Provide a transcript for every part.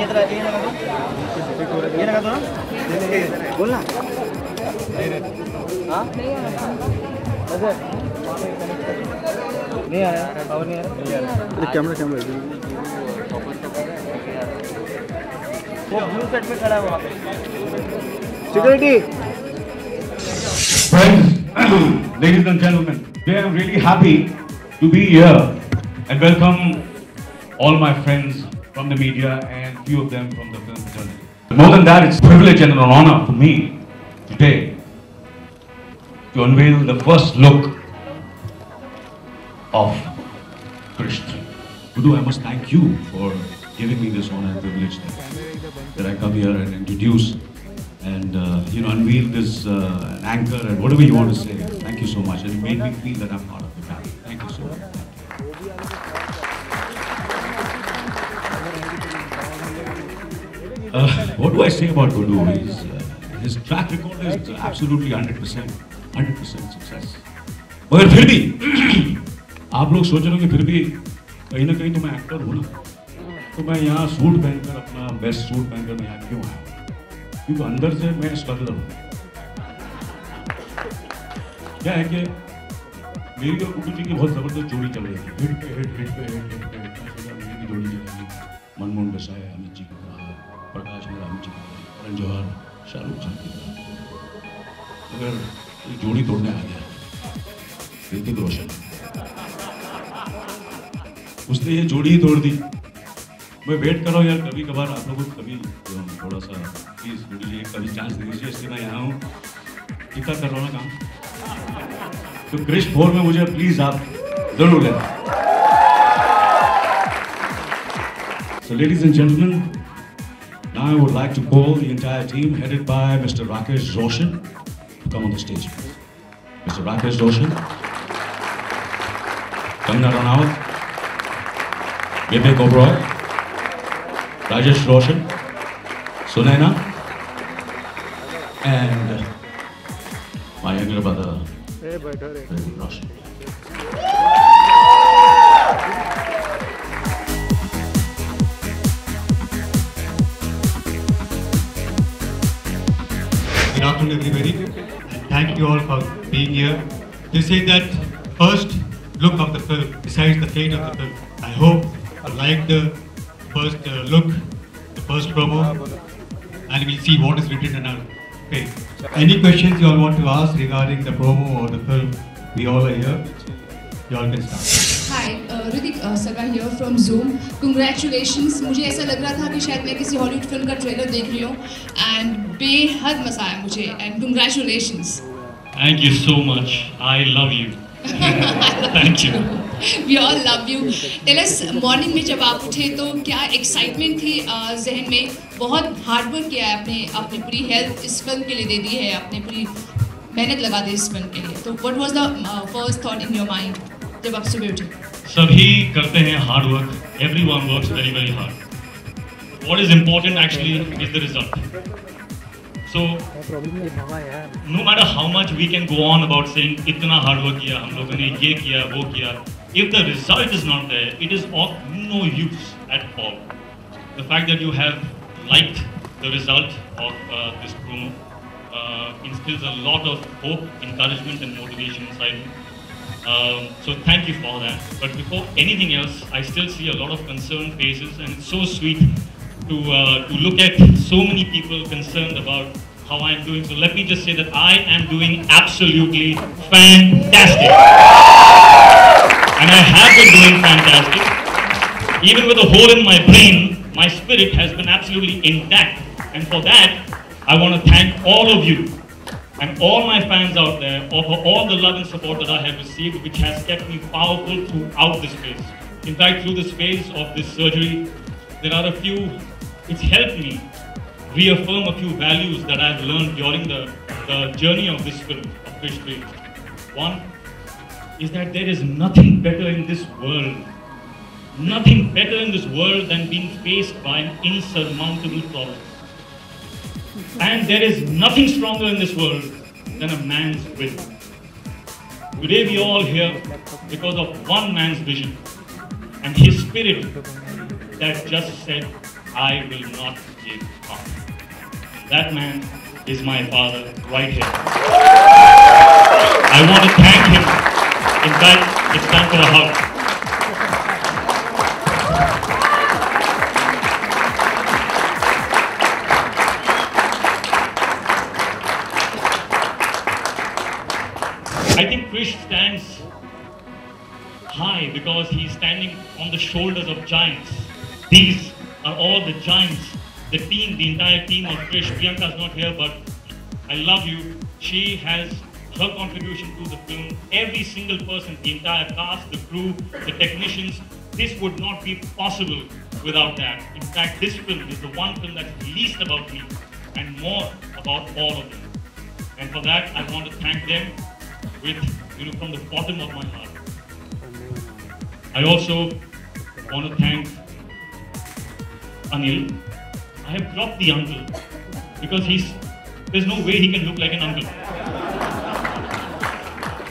ये लगा दो ना, बोलना। हाँ नहीं आ रहा, पावर नहीं आ रहा। कैमरा वो ब्लू सेट में खड़ा है वहाँ पे security. Friends, ladies and gentlemen, today I'm really happy to be here and welcome all my friends from the media and few of them from the film journey. More than that, it's a privilege and an honor for me today to unveil the first look of Krish 3. Gudu, I must thank you for giving me this honor and privilege that I come here and introduce and unveil this anchor and whatever you want to say. Thank you so much, and it made me feel that I'm part of the family. Thank you so much. What do I say about Gudu is his track record is absolutely 100% success. मगर फिर भी आप लोग सोच रहे हो कि फिर भी कहीं ना कहीं तो मैं एक्टर हूँ ना, तो मैं यहाँ सूट पहनकर अपना बेस्ट सूट पहनकर मैं यहाँ क्यों आया? क्योंकि अंदर से मैं स्ट्रगलर हूँ। क्या है कि मेरी और गुड्डू जी की बहुत जबरदस्त जोड़ी चल रही थी, हिट पे हिट मेरी की जोड़ी चल रही। मनमोहन देसाई अमित जी की तरह, प्रकाश मेरा अमित जी की तरह, करण जौहर शाहरुख खान की तरह। अगर ये जोड़ी तोड़ने आ गया ऋतिक रोशन, उसने ये जोड़ी ही तोड़ दी। मैं वेट कर रहा हूँ यार, कभी कभार आप लोगों को कभी थोड़ा सा प्लीज गुड्डू जी कभी चांस दे दीजिए, इसलिए मैं यहाँ हूँ, इतना कर रहा हूँ ना काम। तो क्रिश 4 में मुझे प्लीज आप जरूर लेना। So ladies and gentlemen, now I would like to call the entire team headed by Mr. Rakesh Roshan to come on the stage. Mr. Rakesh Roshan, Kangana Ranaut, Vivek Oberoi, Rajesh Roshan, Sunaina, and my younger brother, Hrithik Roshan. Good afternoon, everybody, and thank you all for being here. This is that first look of the film, besides the fate of the film. I hope you like the first look, the first promo, and we'll see what is written in our page. Any questions you all want to ask regarding the promo or the film, we all are here. You all can start. Hi, Hrithik Saga here from Zoom. Congratulations. मुझे ऐसा लग रहा था कि शायद मैं किसी Hollywood film का ट्रेलर देख रही हूँ, and बेहद मजा आया मुझे, and congratulations. Thank you so much. I love you. Thank you. We all love you. Tell us, morning में जब आप उठे तो क्या एक्साइटमेंट थी जहन में? बहुत हार्ड वर्क किया है आपने पूरी हेल्थ इस फिल्म के लिए दे दी है, आपने पूरी मेहनत लगा दी इस फिल्म के लिए। तो what was the first thought in your mind जब आप सुबह उठे? सभी करते हैं hard work. Everyone works very very hard. What is important actually is the result. So no matter how much we can go on about saying इतना hard work किया हम लोगों ने, ये किया वो किया, if the result is not there, it is of no use at all. The fact that you have liked the result of this promo instills a lot of hope, encouragement and motivation inside me. So thank you for that. But before anything else, I still see a lot of concerned faces, and it's so sweet to look at so many people concerned about how I am doing. So let me just say that I am doing absolutely fantastic. And I have been doing fantastic. Even with a hole in my brain, my spirit has been absolutely intact. And for that, I want to thank all of you and all my fans out there for all the love and support that I have received, which has kept me powerful throughout this phase. In fact, through this phase of this surgery, there are a few, it's helped me reaffirm a few values that I've learned during the journey of this film, of Krish 3. One is that there is nothing better in this world than being faced by an insurmountable problem. And there is nothing stronger in this world than a man's will. Today we are all here because of one man's vision and his spirit that just said, I will not give up. That man is my father right here. I want to thank him. In fact, it's time for a hug. I think Krish stands high because he's standing on the shoulders of giants. These are all the giants, the team, the entire team of Krish. Priyanka is not here, but I love you. She has her contribution to the film. Every single person, the entire cast, the crew, the technicians, this would not be possible without that. In fact, this film is the one film that's least about me and more about all of them. And for that, I want to thank them with, from the bottom of my heart. I also want to thank Anil. I have dropped the uncle because there's no way he can look like an uncle.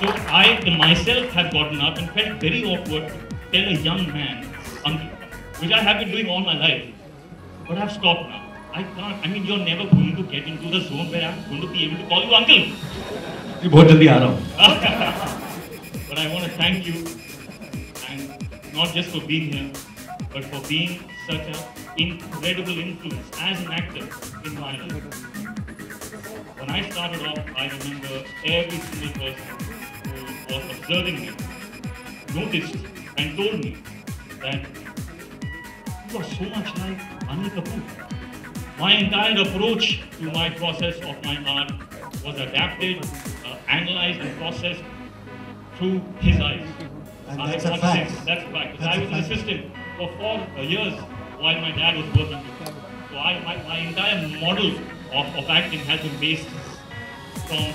So I myself have gotten up and felt very awkward to tell a young man uncle, which I have been doing all my life. But I've stopped now. I can't. I mean, you're never going to get into the zone where I'm going to be able to call you uncle. मैं बहुत जल्दी आ रहा हूँ. But I want to thank you, and not just for being here, but for being such an incredible influence as an actor in my life. When I started off, I remember every single person who was observing me noticed and told me that you are so much like Anil Kapoor. My entire approach to my process of my art was adapted, analyzed and processed through his eyes. And that's a fact. That's a fact. I was an assistant for 4 years while my dad was working with me. So my entire model of acting has been based from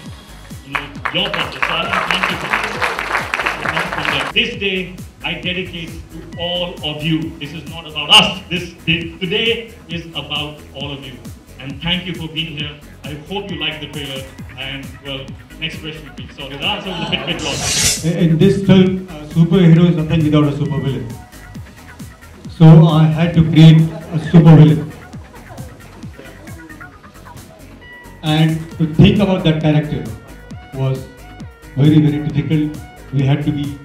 your process. So I want to thank you for that. This day I dedicate to all of you. This is not about us. Today is about all of you. And thank you for being here. I hope you like the trailer. And well, next question please. Sorry, the answer was a bit long. In this film, a superhero is nothing without a supervillain. So I had to create a supervillain. And to think about that character was very, very difficult. We had to be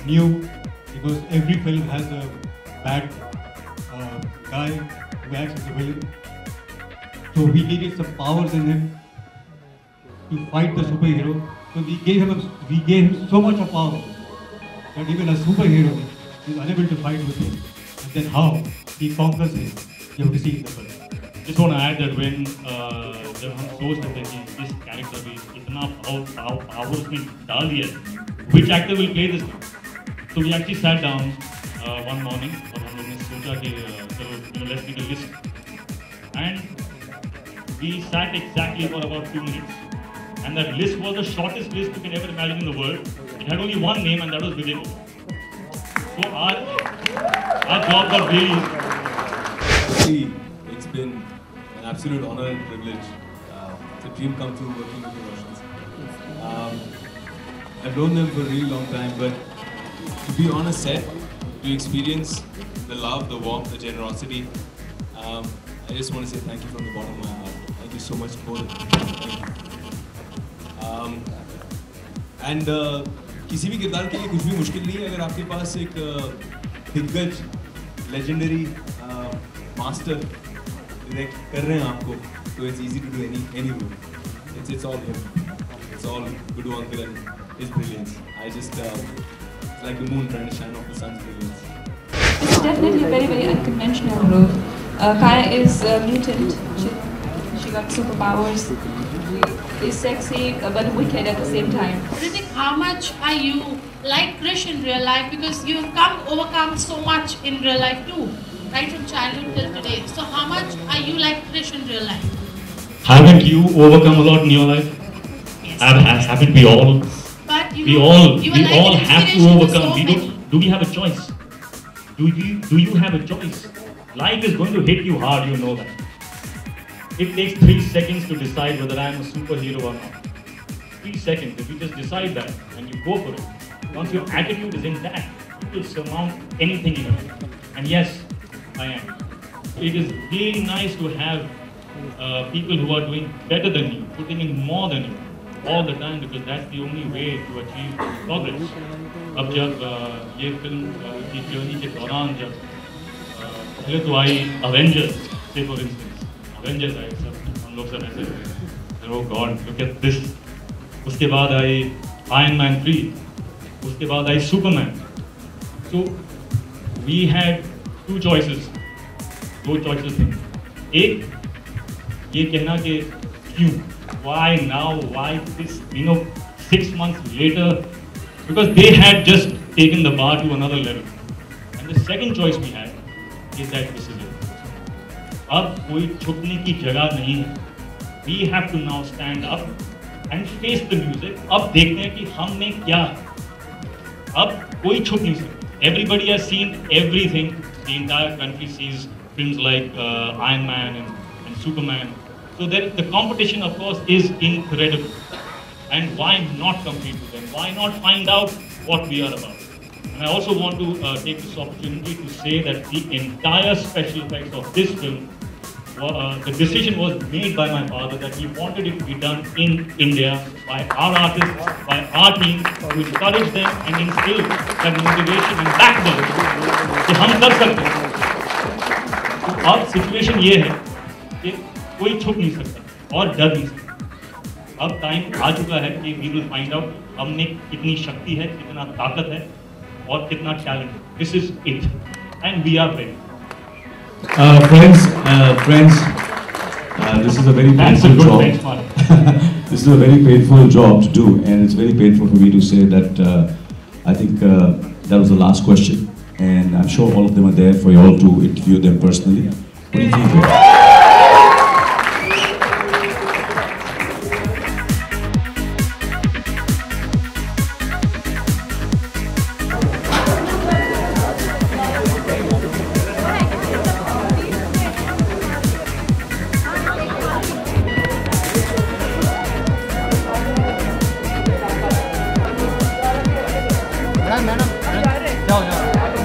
new because every film has a bad guy who acts as a villain. So we needed some powers in him to fight the superhero. So we gave him so much of power that even a superhero is unable to fight with him. And then how he conquers him, you have to see in the film. Just want to add that when जब हम सोच रहे थे कि इस character में इतना power उसमें डाल दिया, which actor will play this? So we actually sat down one morning और हम लोग ने सोचा कि चलो let's make a list, and we sat exactly for about 2 minutes, and that list was the shortest list you can ever imagine in the world. It had only one name, and that was Vijay. So our job got really. It's been an absolute honor and privilege. It's a dream come true working with the Roshans. I've known them for a really long time, but to be on a set, to experience the love, the warmth, the generosity, I just want to say thank you from the bottom of my heart. Thank you so much for it. And किसी भी किरदार के लिए कुछ भी मुश्किल नहीं है अगर आपके पास एक दिग्गज, legendary master direct कर रहे हैं आपको, so it's easy to do any role. It's all him. It's all Gudu uncle and his brilliance. I just it's like the moon trying to shine off the sun's brilliance. It's definitely a very, very unconventional role. Kaya is mutant. She got superpowers. Is sexy but wicked at the same time. Ritik, how much are you like Krish in real life? Because you've overcome so much in real life too, right from childhood till today. So how much are you like Krish in real life? Haven't you overcome a lot in your life? Yes. Haven't we all? But We all have to overcome. Do we have a choice? Do you have a choice? Life is going to hit you hard, you know that. It takes 3 seconds to decide whether I am a superhero or not. 3 seconds. If you just decide that and you go for it, once your attitude is intact, you will surmount anything in your life. And yes, I am. it is really nice to have people who are doing better than you, putting in more than you all the time, because that's the only way to achieve progress. अब जब ये film की journey के दौरान जब पहले तो आई Avengers, से फॉर इंस्टेंस अवेंजर्स आए, सब हम लोग सब ऐसे ओह गॉड लुक एट दिस, उसके बाद आई आयरन मैन 3, उसके बाद आई सुपरमैन. सो वी हैड दो चॉइसेस थे. एक ये कहना कि क्यों, why now, why this, 6 months later, because they had just taken the bar to another level. And the second choice we had is that this is it. अब कोई छुपने की जगह नहीं है. We have to now stand up and face the music. अब देखते हैं कि हमने क्या, अब कोई छुप नहीं सकता. Everybody has seen everything. The entire country sees films like Iron Man and Superman. So the competition, of course, is incredible. And why not compete with them? Why not find out what we are about? And I also want to take this opportunity to say that the entire special effects of this film, the decision was made by my father that he wanted it to be done in India by our artists, by our team, to encourage them and instill that motivation and back them कि हम कर सकते हैं. तो अब situation ये है कि कोई छुप नहीं सकता और डर नहीं सकता. अब टाइम आ चुका है कि वी विल फाइंड आउट हम में कितनी शक्ति है, कितना ताकत है और कितना टैलेंट है. This is it and we are ready. Friends, this is a very painful job. This is a very painful job to do, and it's very painful for me to say that. I think that was the last question, and I'm sure all of them are there for you all to interview them personally. What do you think? Madam जाओ.